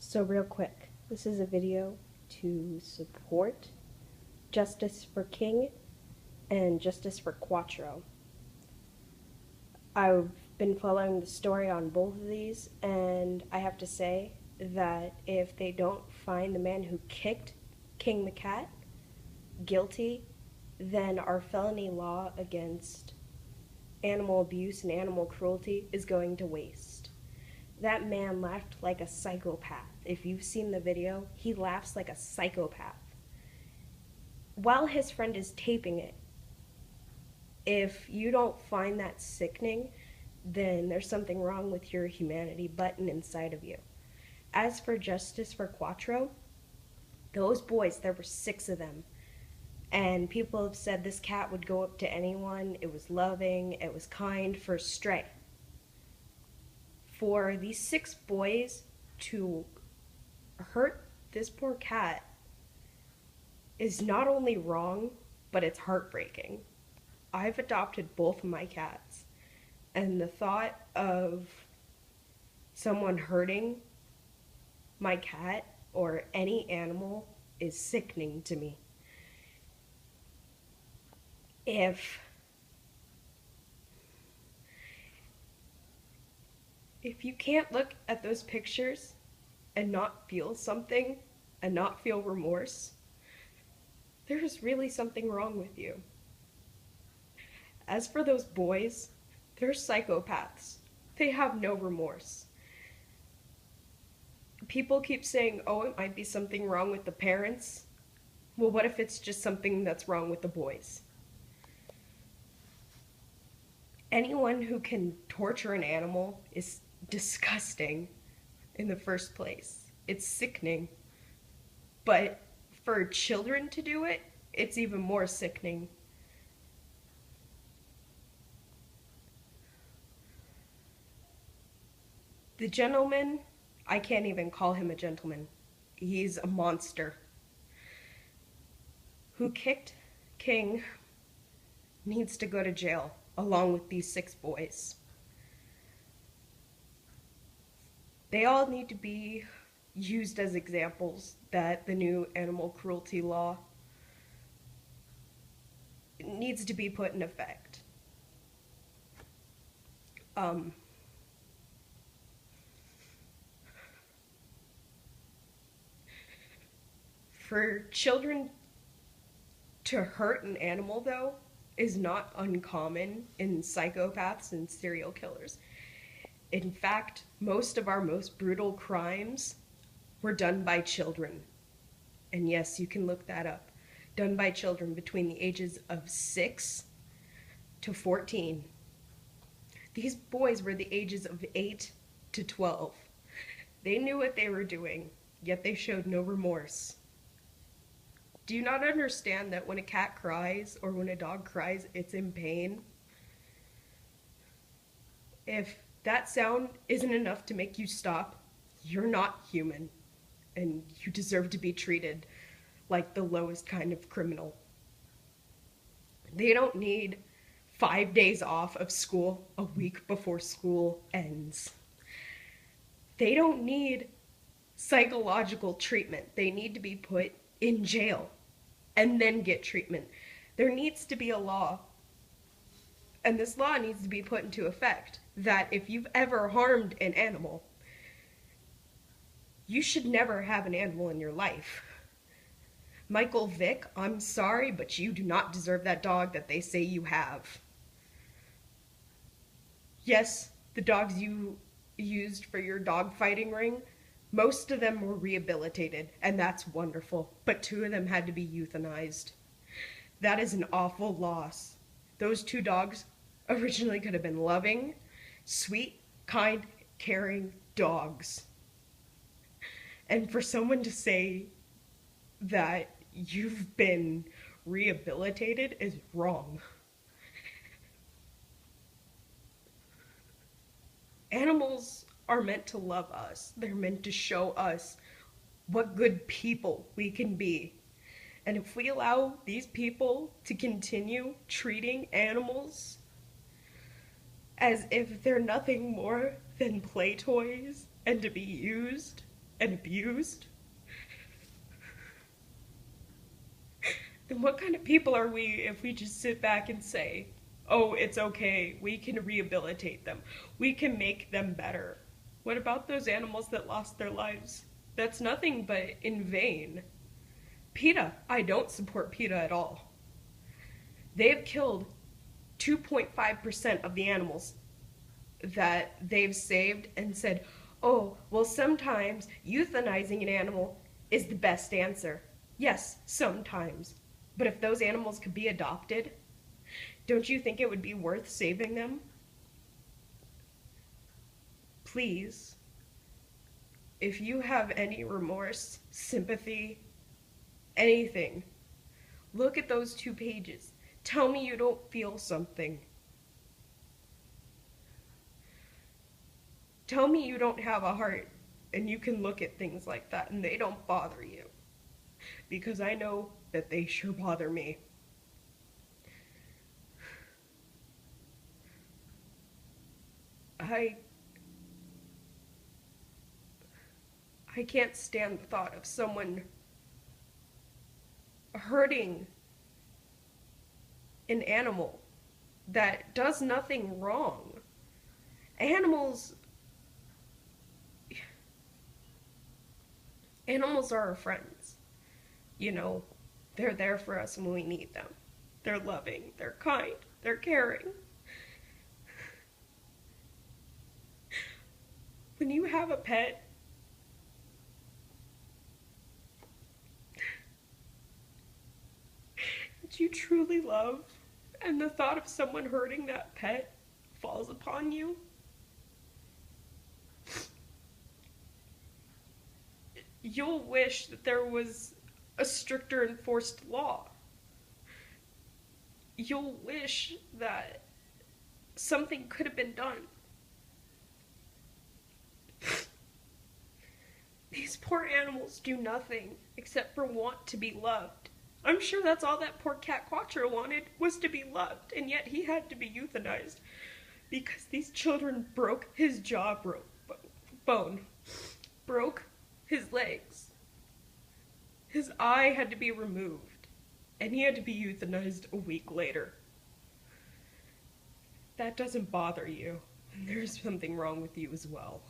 So real quick, this is a video to support justice for King and justice for Quattro. I've been following the story on both of these, and I have to say that if they don't find the man who kicked King the cat guilty, then our felony law against animal abuse and animal cruelty is going to waste. That man laughed like a psychopath. If you've seen the video, he laughs like a psychopath. While his friend is taping it, if you don't find that sickening, then there's something wrong with your humanity button inside of you. As for justice for Quattro, those boys, there were 6 of them. And people have said this cat would go up to anyone. It was loving, it was kind for Stray. For these 6 boys to hurt this poor cat is not only wrong, but it's heartbreaking. I've adopted both of my cats, and the thought of someone hurting my cat or any animal is sickening to me. If you can't look at those pictures and not feel something and not feel remorse, there's really something wrong with you. As for those boys, they're psychopaths. They have no remorse. People keep saying, oh, it might be something wrong with the parents. Well, what if it's just something that's wrong with the boys? Anyone who can torture an animal is disgusting in the first place. It's sickening. But for children to do it, it's even more sickening. The gentleman, I can't even call him a gentleman. He's a monster. Who kicked King needs to go to jail, along with these 6 boys. They all need to be used as examples that the new animal cruelty law needs to be put in effect. For children to hurt an animal, though, is not uncommon in psychopaths and serial killers. In fact, most of our most brutal crimes were done by children. And yes, you can look that up. Done by children between the ages of 6 to 14. These boys were the ages of 8 to 12. They knew what they were doing, yet they showed no remorse. Do you not understand that when a cat cries or when a dog cries, it's in pain? If that sound isn't enough to make you stop, you're not human, and you deserve to be treated like the lowest kind of criminal. They don't need 5 days off of school a week before school ends. They don't need psychological treatment. They need to be put in jail and then get treatment. There needs to be a law, and this law needs to be put into effect, that if you've ever harmed an animal, you should never have an animal in your life. Michael Vick, I'm sorry, but you do not deserve that dog that they say you have. Yes, the dogs you used for your dog fighting ring, most of them were rehabilitated, and that's wonderful, but 2 of them had to be euthanized. That is an awful loss. Those 2 dogs originally could have been loving, sweet, kind, caring dogs. And for someone to say that you've been rehabilitated is wrong. Animals are meant to love us. They're meant to show us what good people we can be. And if we allow these people to continue treating animals as if they're nothing more than play toys and to be used, and abused? Then what kind of people are we if we just sit back and say, oh, it's okay, we can rehabilitate them, we can make them better? What about those animals that lost their lives? That's nothing but in vain. PETA, I don't support PETA at all. They have killed 2.5% of the animals that they've saved and said, oh, well, sometimes euthanizing an animal is the best answer. Yes, sometimes. But if those animals could be adopted, don't you think it would be worth saving them? Please, if you have any remorse, sympathy, anything, look at those 2 pages. Tell me you don't feel something. Tell me you don't have a heart and you can look at things like that and they don't bother you. Because I know that they sure bother me. I can't stand the thought of someone hurting an animal that does nothing wrong. Animals are our friends. You know, they're there for us when we need them. They're loving, they're kind, they're caring. When you have a pet, that you truly love, and the thought of someone hurting that pet falls upon you, you'll wish that there was a stricter enforced law. You'll wish that something could have been done. These poor animals do nothing except for want to be loved. I'm sure that's all that poor cat Quattro wanted, was to be loved, and yet he had to be euthanized because these children broke his bone, broke his legs. His eye had to be removed, and he had to be euthanized a week later. That doesn't bother you, and there's something wrong with you as well.